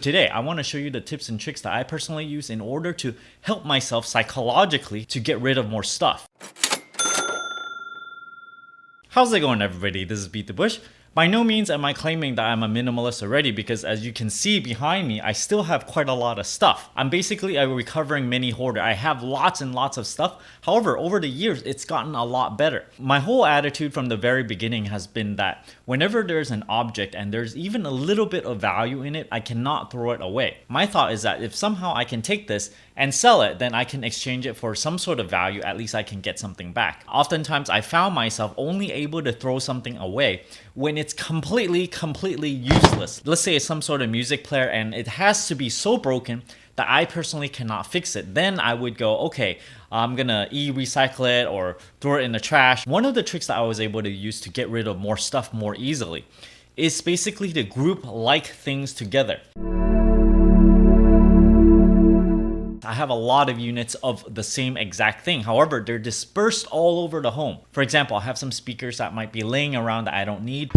Today, I want to show you the tips and tricks that I personally use in order to help myself psychologically to get rid of more stuff. How's it going, everybody? This is BeatTheBush. By no means am I claiming that I'm a minimalist already, because as you can see behind me, I still have quite a lot of stuff. I'm basically a recovering mini hoarder. I have lots and lots of stuff. However, over the years, it's gotten a lot better. My whole attitude from the very beginning has been that whenever there's an object and there's even a little bit of value in it, I cannot throw it away. My thought is that if somehow I can take this and sell it, then I can exchange it for some sort of value. At least I can get something back. Oftentimes, I found myself only able to throw something away when it's completely useless. Let's say it's some sort of music player and it has to be so broken that I personally cannot fix it. Then I would go, okay, I'm gonna recycle it or throw it in the trash. One of the tricks that I was able to use to get rid of more stuff more easily is basically to group like things together. I have a lot of units of the same exact thing. However, they're dispersed all over the home. For example, I have some speakers that might be laying around that I don't need.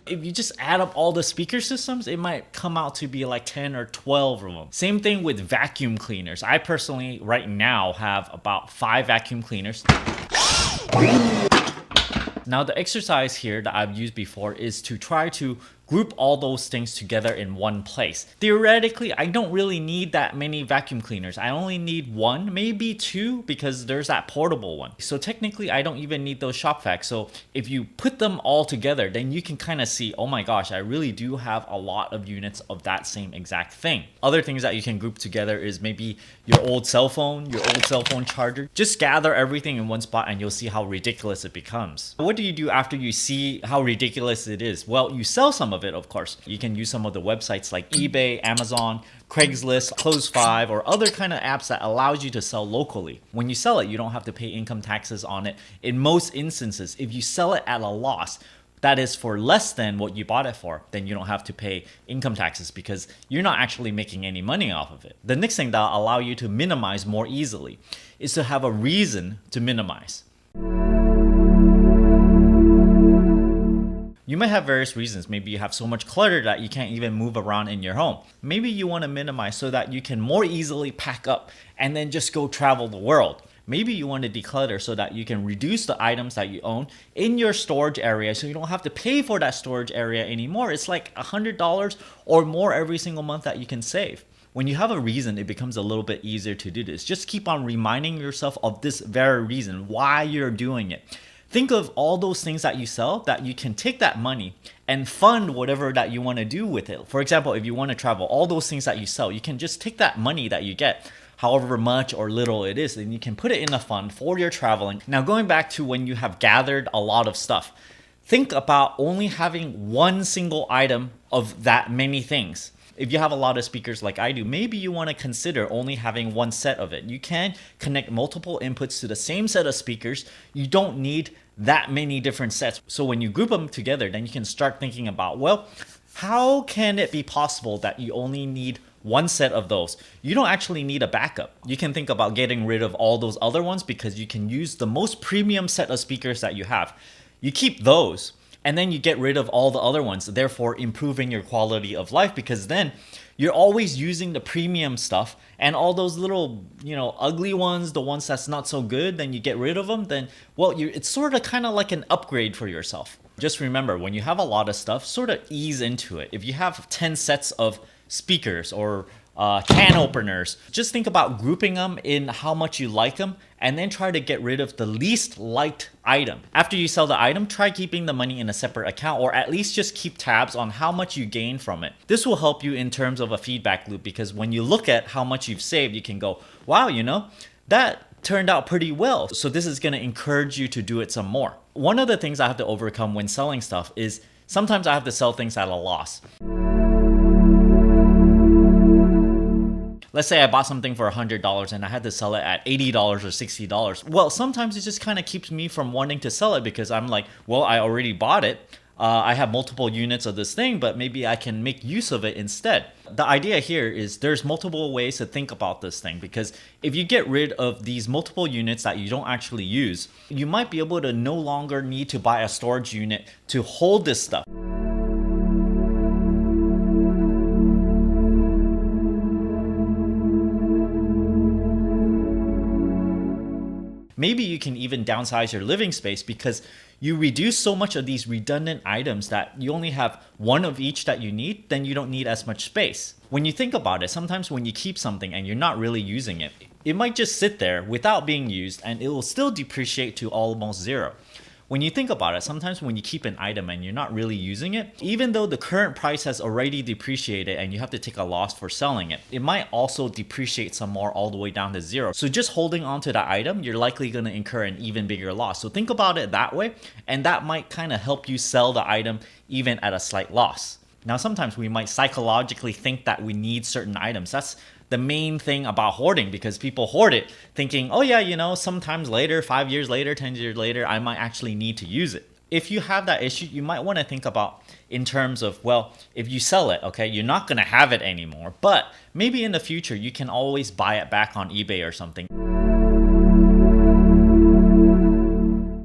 If you just add up all the speaker systems, it might come out to be like 10 or 12 of them. Same thing with vacuum cleaners. I personally right now have about 5 vacuum cleaners. Now, the exercise here that I've used before is to try to group all those things together in one place. Theoretically, I don't really need that many vacuum cleaners. I only need 1, maybe 2, because there's that portable one. So technically, I don't even need those shop vacs. So if you put them all together, then you can kind of see, oh my gosh, I really do have a lot of units of that same exact thing. Other things that you can group together is maybe your old cell phone, your old cell phone charger. Just gather everything in one spot and you'll see how ridiculous it becomes. What do you do after you see how ridiculous it is? Well, you sell some of it, of course. You can use some of the websites like eBay, Amazon, Craigslist, Close5, or other kind of apps that allows you to sell locally. When you sell it, you don't have to pay income taxes on it. In most instances, if you sell it at a loss, that is for less than what you bought it for, then you don't have to pay income taxes because you're not actually making any money off of it. The next thing that will allow you to minimize more easily is to have a reason to minimize. You might have various reasons. Maybe you have so much clutter that you can't even move around in your home. Maybe you want to minimize so that you can more easily pack up and then just go travel the world. Maybe you want to declutter so that you can reduce the items that you own in your storage area so you don't have to pay for that storage area anymore. It's like $100 or more every single month that you can save. When you have a reason, it becomes a little bit easier to do this. Just keep on reminding yourself of this very reason, why you're doing it. Think of all those things that you sell that you can take that money and fund whatever that you want to do with it. For example, if you want to travel, all those things that you sell, you can just take that money that you get, however much or little it is, and you can put it in a fund for your traveling. Now, going back to when you have gathered a lot of stuff, think about only having one single item of that many things. If you have a lot of speakers like I do, maybe you want to consider only having one set of it. You can connect multiple inputs to the same set of speakers. You don't need that many different sets. So when you group them together, then you can start thinking about, well, how can it be possible that you only need one set of those? You don't actually need a backup. You can think about getting rid of all those other ones because you can use the most premium set of speakers that you have. You keep those. And then you get rid of all the other ones, therefore improving your quality of life, because then you're always using the premium stuff, and all those little, ugly ones, the ones that's not so good, then you get rid of them. Then, well, it's sort of kind of like an upgrade for yourself. Just remember, when you have a lot of stuff, sort of ease into it. If you have 10 sets of speakers or can openers, just think about grouping them in how much you like them and then try to get rid of the least liked item. After you sell the item, try keeping the money in a separate account, or at least just keep tabs on how much you gain from it. This will help you in terms of a feedback loop, because when you look at how much you've saved, you can go, wow, that turned out pretty well. So this is going to encourage you to do it some more. One of the things I have to overcome when selling stuff is sometimes I have to sell things at a loss. Let's say I bought something for $100 and I had to sell it at $80 or $60. Well, sometimes it just kind of keeps me from wanting to sell it because I'm like, well, I already bought it. I have multiple units of this thing, but maybe I can make use of it instead. The idea here is there's multiple ways to think about this thing, because if you get rid of these multiple units that you don't actually use, you might be able to no longer need to buy a storage unit to hold this stuff. Maybe you can even downsize your living space because you reduce so much of these redundant items that you only have one of each that you need, then you don't need as much space. When you think about it, sometimes when you keep something and you're not really using it, it might just sit there without being used and it will still depreciate to almost zero. When you think about it, sometimes when you keep an item and you're not really using it, even though the current price has already depreciated and you have to take a loss for selling it, it might also depreciate some more all the way down to zero. So just holding on to that item, you're likely going to incur an even bigger loss. So think about it that way, and that might kind of help you sell the item even at a slight loss. Now, sometimes we might psychologically think that we need certain items. That's the main thing about hoarding, because people hoard it thinking, oh yeah, sometimes later, 5 years later, 10 years later, I might actually need to use it. If you have that issue, you might want to think about in terms of, well, if you sell it, okay, you're not going to have it anymore, but maybe in the future, you can always buy it back on eBay or something.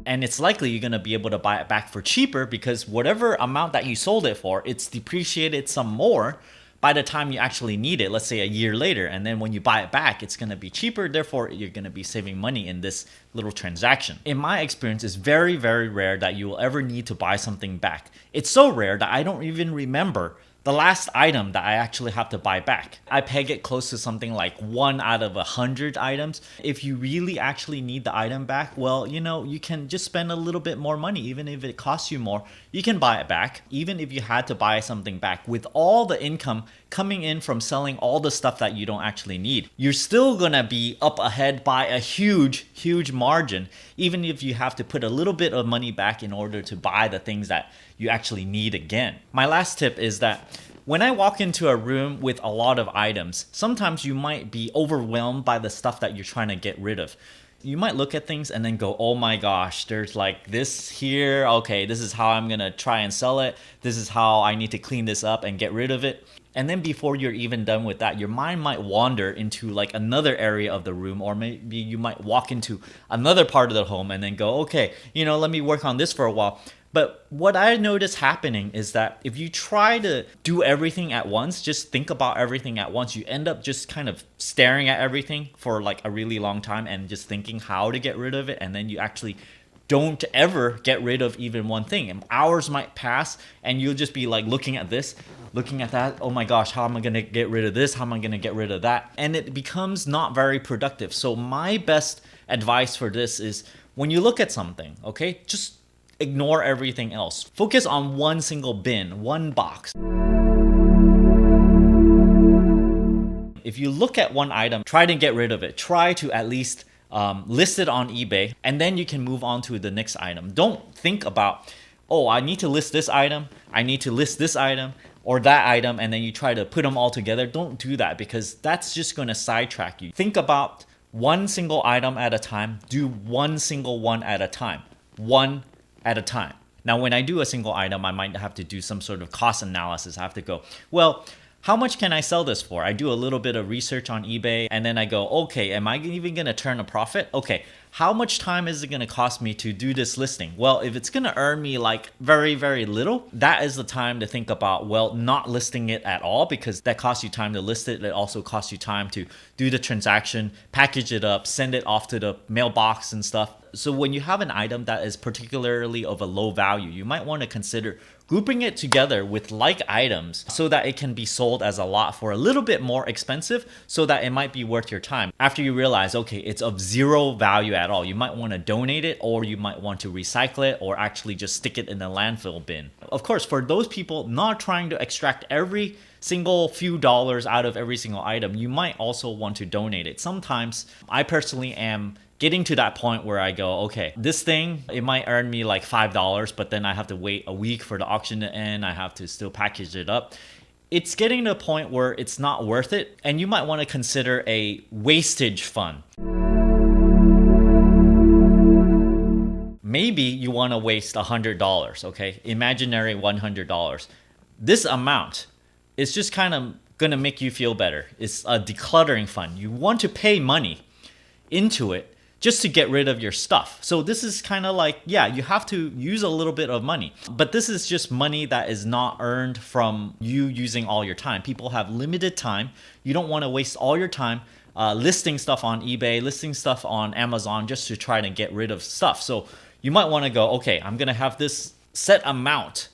And it's likely you're going to be able to buy it back for cheaper because whatever amount that you sold it for, it's depreciated some more by the time you actually need it, let's say a year later. And then when you buy it back, it's going to be cheaper. Therefore, you're going to be saving money in this little transaction. In my experience, it's very, very rare that you will ever need to buy something back. It's so rare that I don't even remember the last item that I actually have to buy back. I peg it close to something like 1 out of 100 items. If you really actually need the item back, well, you can just spend a little bit more money. Even if it costs you more, you can buy it back. Even if you had to buy something back, with all the income coming in from selling all the stuff that you don't actually need, you're still gonna be up ahead by a huge margin, even if you have to put a little bit of money back in order to buy the things that you actually need again. My last tip is that when I walk into a room with a lot of items, sometimes you might be overwhelmed by the stuff that you're trying to get rid of. You might look at things and then go, oh my gosh, there's like this here. Okay, this is how I'm gonna try and sell it. This is how I need to clean this up and get rid of it. And then before you're even done with that, your mind might wander into like another area of the room, or maybe you might walk into another part of the home and then go, okay, let me work on this for a while. But what I notice happening is that if you try to do everything at once, just think about everything at once, you end up just kind of staring at everything for like a really long time and just thinking how to get rid of it. And then you actually don't ever get rid of even one thing. And hours might pass and you'll just be like looking at this, looking at that. Oh my gosh, how am I going to get rid of this? How am I going to get rid of that? And it becomes not very productive. So my best advice for this is when you look at something, okay, just ignore everything else. Focus on one single bin, one box. If you look at one item, try to get rid of it. Try to at least list it on eBay, and then you can move on to the next item. Don't think about, oh, I need to list this item, I need to list this item, or that item, and then you try to put them all together. Don't do that, because that's just going to sidetrack you. Think about one single item at a time. Do one single one at a time. One at a time. Now, when I do a single item, I might have to do some sort of cost analysis. I have to go, well, how much can I sell this for? I do a little bit of research on eBay, and then I go, okay, am I even going to turn a profit? Okay, how much time is it going to cost me to do this listing? Well, if it's going to earn me like very, very little, that is the time to think about, well, not listing it at all, because that costs you time to list it. It also costs you time to do the transaction, package it up, send it off to the mailbox and stuff. So when you have an item that is particularly of a low value, you might want to consider grouping it together with like items so that it can be sold as a lot for a little bit more expensive, so that it might be worth your time. After you realize, okay, it's of zero value at all, you might want to donate it, or you might want to recycle it, or actually just stick it in the landfill bin. Of course, for those people not trying to extract every single few dollars out of every single item, you might also want to donate it. Sometimes I personally am getting to that point where I go, okay, this thing, it might earn me like $5, but then I have to wait a week for the auction to end. I have to still package it up. It's getting to a point where it's not worth it, and you might want to consider a wastage fund. Maybe you want to waste $100, okay? Imaginary $100. This amount is just kind of going to make you feel better. It's a decluttering fund. You want to pay money into it just to get rid of your stuff. So this is kind of like, yeah, you have to use a little bit of money, but this is just money that is not earned from you using all your time. People have limited time. You don't want to waste all your time listing stuff on eBay, listing stuff on Amazon just to try to get rid of stuff. So you might want to go, okay, I'm going to have this set amount.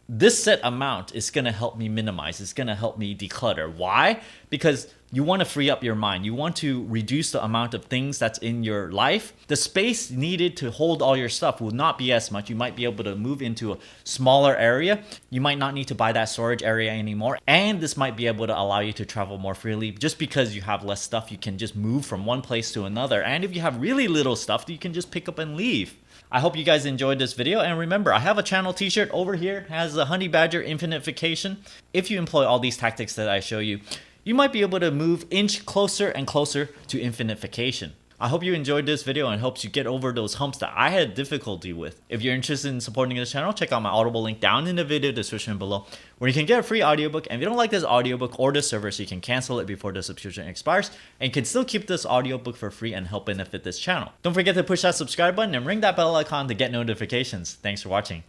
This set amount is going to help me minimize. It's going to help me declutter. Why? Because you want to free up your mind. You want to reduce the amount of things that's in your life. The space needed to hold all your stuff will not be as much. You might be able to move into a smaller area. You might not need to buy that storage area anymore. And this might be able to allow you to travel more freely. Just because you have less stuff, you can just move from one place to another. And if you have really little stuff, you can just pick up and leave. I hope you guys enjoyed this video, and remember, I have a channel t-shirt over here, has the Honey Badger Infinitification. If you employ all these tactics that I show you, you might be able to move inch closer and closer to infinitification. I hope you enjoyed this video and helps you get over those humps that I had difficulty with. If you're interested in supporting this channel, check out my Audible link down in the video description below, where you can get a free audiobook. And if you don't like this audiobook or this server, so you can cancel it before the subscription expires, and you can still keep this audiobook for free and help benefit this channel. Don't forget to push that subscribe button and ring that bell icon to get notifications. Thanks for watching.